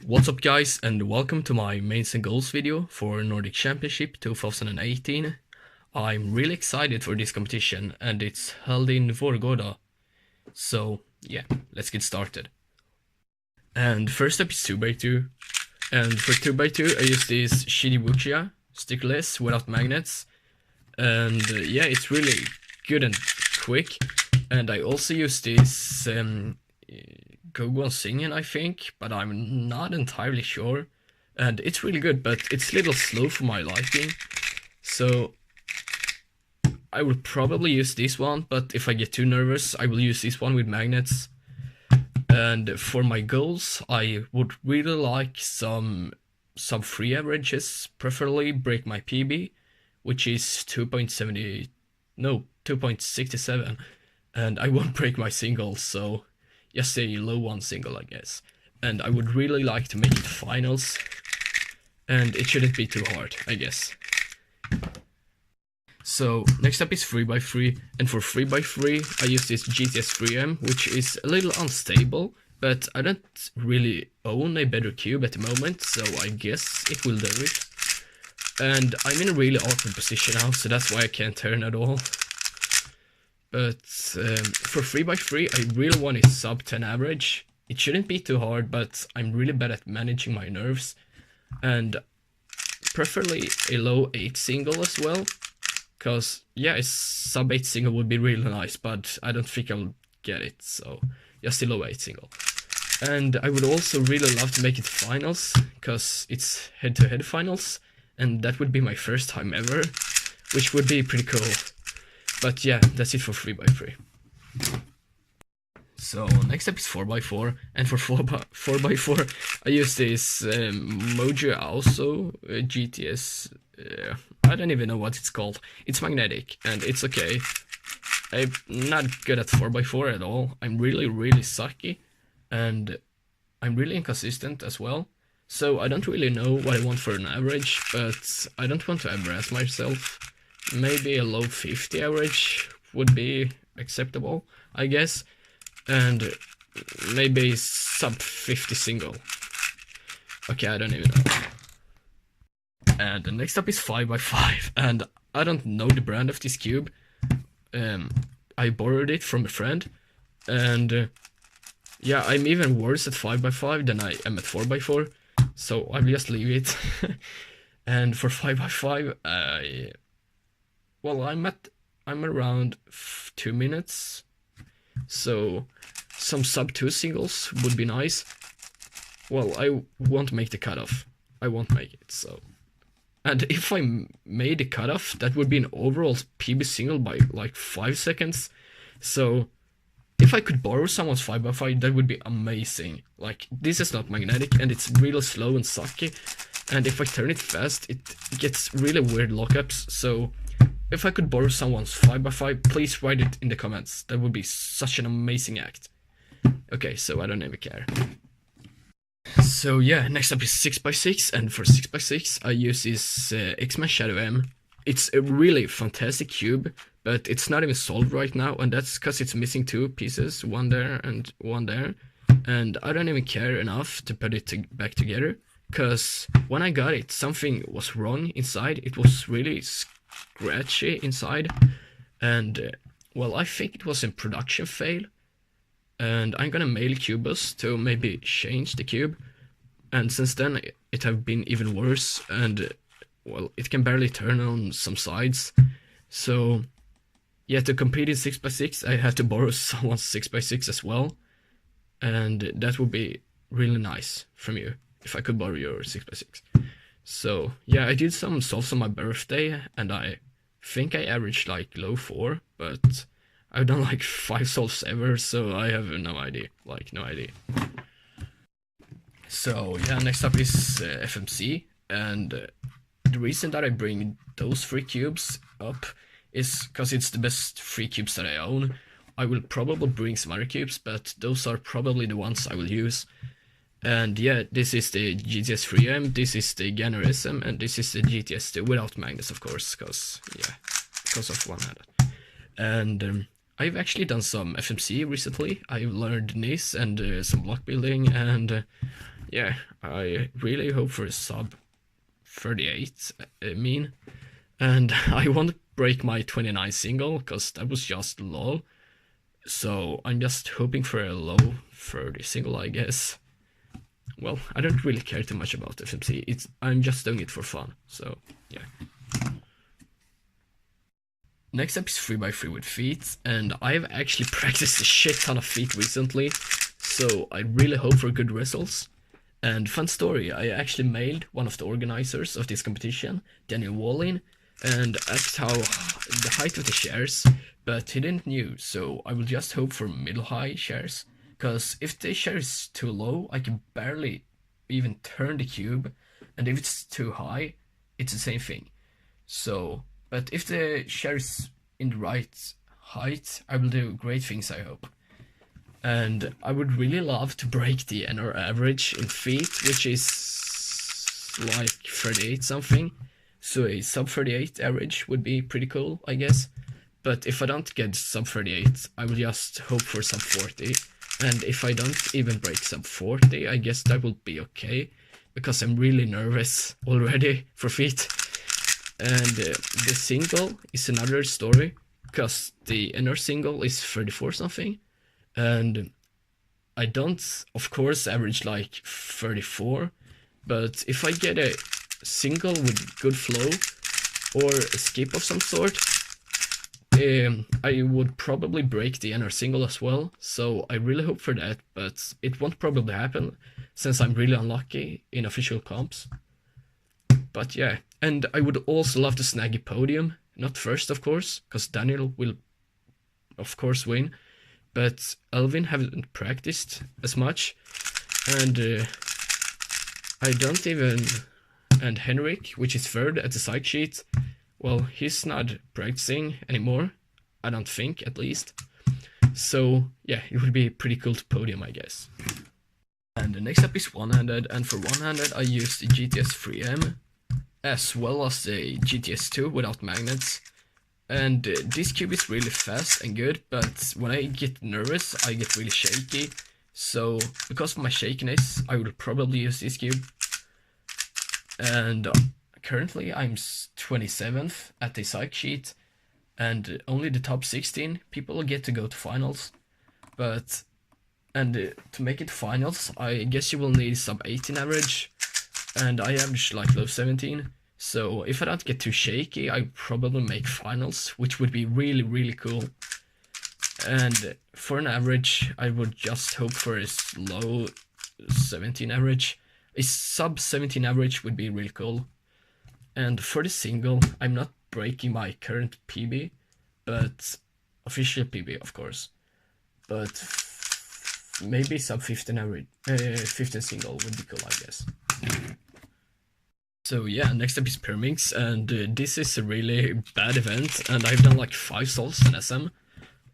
What's up guys, and welcome to my mains and goals video for Nordic Championship 2018. I'm really excited for this competition and it's held in Vårgårda. So yeah, let's get started. And first up is 2x2. And for 2x2 I use this Shidibuchiya stickless without magnets. And yeah, it's really good and quick. And I also use this Gogon singing, I think, but I'm not entirely sure. And it's really good, but it's a little slow for my liking. So I will probably use this one, but if I get too nervous, I will use this one with magnets. And for my goals, I would really like some free averages, preferably break my PB, which is 2.67. And I won't break my singles, so just a low one single, I guess. And I would really like to make it finals, and it shouldn't be too hard, I guess. So next up is 3x3, and for 3x3 I use this GTS 3M, which is a little unstable, but I don't really own a better cube at the moment, so I guess it will do it. And I'm in a really awkward position now, so that's why I can't turn at all. But for 3x3 I really want a sub 10 average. It shouldn't be too hard, but I'm really bad at managing my nerves. And preferably a low 8 single as well. Cause yeah, a sub 8 single would be really nice, but I don't think I'll get it, so just a low 8 single. And I would also really love to make it finals, cause it's head-to-head finals, and that would be my first time ever, which would be pretty cool. But yeah, that's it for 3x3. So next up is 4x4, and for 4x4 I use this Mojo also GTS. I don't even know what it's called. It's magnetic and it's okay. I'm not good at 4x4 at all. I'm really sucky, and I'm really inconsistent as well. So I don't really know what I want for an average, but I don't want to embarrass myself. Maybe a low 50 average would be acceptable, I guess. And maybe sub 50 single. Okay, I don't even know. And the next up is 5x5, and I don't know the brand of this cube. I borrowed it from a friend, and yeah, I'm even worse at 5x5 than I am at 4x4, so I'll just leave it. And for 5x5, well, I'm around 2 minutes, so some sub 2 singles would be nice. Well, I won't make the cutoff. I won't make it, so. And if I made the cutoff, that would be an overall PB single by like 5 seconds. So if I could borrow someone's 5x5, that would be amazing. Like, this is not magnetic and it's real slow and sucky. And if I turn it fast, it gets really weird lockups. So if I could borrow someone's 5x5, please write it in the comments. That would be such an amazing act. Okay, so I don't even care. So yeah, next up is 6x6, and for 6x6 I use this X-Men Shadow M. It's a really fantastic cube, but it's not even solved right now, and that's because it's missing 2 pieces, one there and one there. And I don't even care enough to put it back together, because when I got it, something was wrong inside. It was really scratchy inside, and well, I think it was a production fail. And I'm gonna mail Cubus to maybe change the cube. And since then it have been even worse, and well, it can barely turn on some sides. So yeah, to compete in 6x6 I had to borrow someone's 6x6 as well. And that would be really nice from you if I could borrow your 6x6. So yeah, I did some solves on my birthday, and I think I averaged like low 4, but I've done like 5 solves ever, so I have no idea, no idea. So yeah, next up is FMC, and the reason that I bring those 3 cubes up is because it's the best 3 cubes that I own. I will probably bring some other cubes, but those are probably the ones I will use. And yeah, this is the GTS 3M, this is the Ganner SM, and this is the GTS 2 without magnets, of course, because of one-handed. And I've actually done some FMC recently. I've learned NIS and some block building, and yeah, I really hope for a sub 38 mean, and I won't break my 29 single because that was just lol. So I'm just hoping for a low 30 single, I guess. Well, I don't really care too much about FMC. I'm just doing it for fun. So yeah. Next up is 3x3 with feet, and I've actually practiced a shit ton of feet recently, so I really hope for good results. And fun story, I actually mailed one of the organizers of this competition, Daniel Wallin, and asked how the height of the shares, but he didn't know, so I will just hope for middle-high shares, because if the share is too low, I can barely even turn the cube, and if it's too high, it's the same thing. So, but if the share is in the right height, I will do great things, I hope. And I would really love to break the NR average in feet, which is like 38 something. So a sub 38 average would be pretty cool, I guess. But if I don't get sub 38, I will just hope for sub 40. And if I don't even break sub 40, I guess that will be okay. Because I'm really nervous already for feet. And the single is another story. Because the NR single is 34 something. And I don't, of course, average like 34, but if I get a single with good flow or a skip of some sort, I would probably break the NR single as well, so I really hope for that, but it won't probably happen since I'm really unlucky in official comps. But yeah, and I would also love to snag a podium, not first of course, because Daniel will of course win. But Elvin haven't practiced as much, and I don't even, and Henrik, which is third at the psych sheet, well, he's not practicing anymore, I don't think, at least. So yeah, it would be pretty cool to podium, I guess. And the next up is one-handed, and for one-handed I used the GTS 3M, as well as the GTS 2 without magnets. And this cube is really fast and good, but when I get nervous, I get really shaky. So, because of my shakiness, I will probably use this cube. And currently, I'm 27th at the psych sheet, and only the top 16 people get to go to finals. But, and to make it finals, I guess you will need sub 18 average, and I average like low 17. So if I don't get too shaky, I probably make finals, which would be really, really cool. And for an average, I would just hope for a low 17 average. A sub 17 average would be really cool. And for the single, I'm not breaking my current PB, but official PB, of course. But maybe sub 15 average, 15 single would be cool, I guess. So yeah, next up is Pyraminx, and this is a really bad event, and I've done like 5 souls in SM,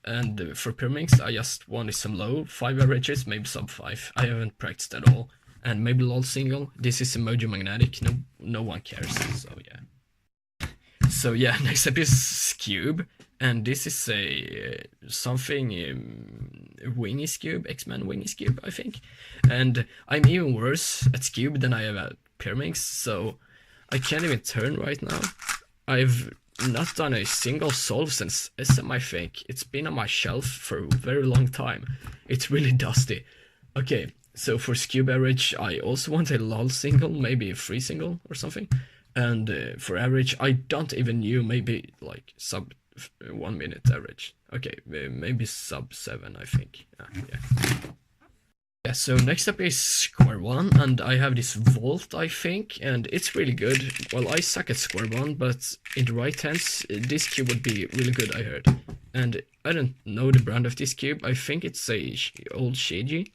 and for Pyraminx I just wanted some low 5 averages, maybe sub 5, I haven't practiced at all, and maybe lol single. This is emoji magnetic, no one cares, so yeah. So yeah, next up is Cube, and this is a something Wingy's Cube, X-Men Wingy's Cube, I think, and I'm even worse at Cube than I am at Pyraminx, so I can't even turn right now. I've not done a single solve since SM, I think. It's been on my shelf for a very long time. It's really dusty. Okay, so for Cube average, I also want a lol single, maybe a free single or something. And for average, I don't even know, maybe like sub 1 minute average. Okay, maybe sub 7, I think. Yeah. Yeah, so next up is square one, and I have this vault, I think, and it's really good. Well, I suck at square one, but in the right hands, this cube would be really good, I heard. And I don't know the brand of this cube, I think it's a old Shiji.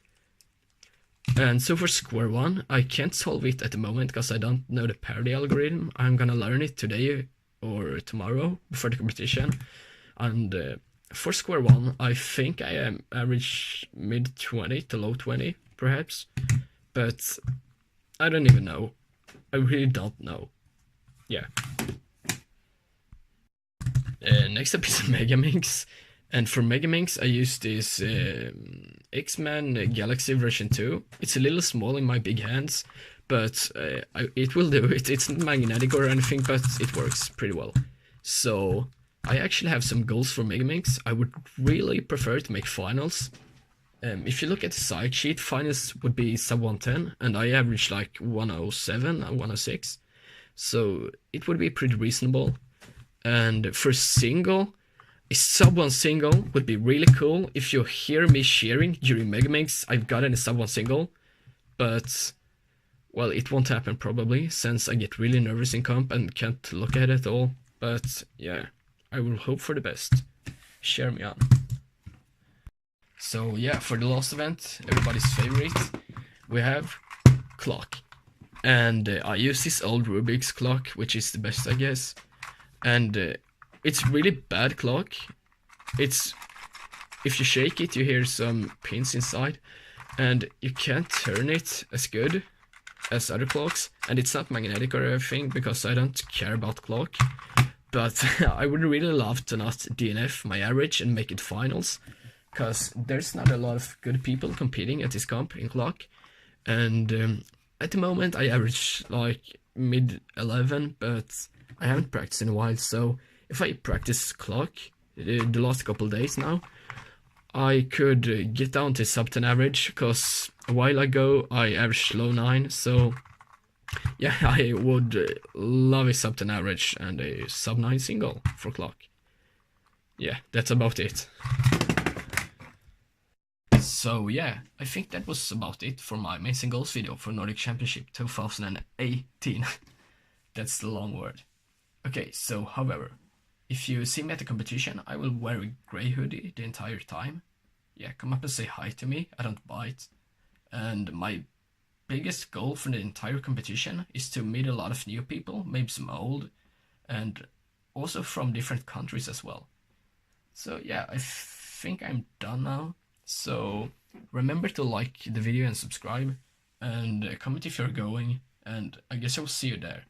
And so for square one, I can't solve it at the moment because I don't know the parity algorithm. I'm gonna learn it today or tomorrow before the competition. And for square one, I think I am average mid 20 to low 20, perhaps. But I don't even know. I really don't know. Yeah. Next up is Megamix. And for Megaminx, I use this X-Men Galaxy version 2. It's a little small in my big hands, but it will do it. It's not magnetic or anything, but it works pretty well. So I actually have some goals for Megaminx. I would really prefer to make finals. If you look at the side sheet, finals would be sub 110, and I average like 107 and 106. So it would be pretty reasonable. And for single, a sub 1 single would be really cool. If you hear me cheering during Megaminx, I've gotten a sub 1 single. But, well, it won't happen probably, since I get really nervous in comp and can't look at it at all. But, yeah, I will hope for the best. Cheer me on. So, yeah, for the last event, everybody's favorite, we have clock. And I use this old Rubik's clock, which is the best, I guess. And it's really bad clock. It's, if you shake it, you hear some pins inside, and you can't turn it as good as other clocks. And it's not magnetic or anything, because I don't care about clock. But I would really love to not DNF my average and make it finals, because there's not a lot of good people competing at this comp in clock. And at the moment I average like mid 11, but I haven't practiced in a while, so if I practice clock the last couple days now, I could get down to sub 10 average, because a while ago I averaged low 9, so yeah, I would love a sub 10 average and a sub 9 single for clock. Yeah, that's about it. So yeah, I think that was about it for my Amazing Goals video for Nordic Championship 2018. That's the long word. Okay, so however, if you see me at the competition, I will wear a grey hoodie the entire time. Yeah, come up and say hi to me, I don't bite. And my biggest goal for the entire competition is to meet a lot of new people, maybe some old, and also from different countries as well. So yeah, I think I'm done now. So remember to like the video and subscribe, and comment if you're going, and I guess I will see you there.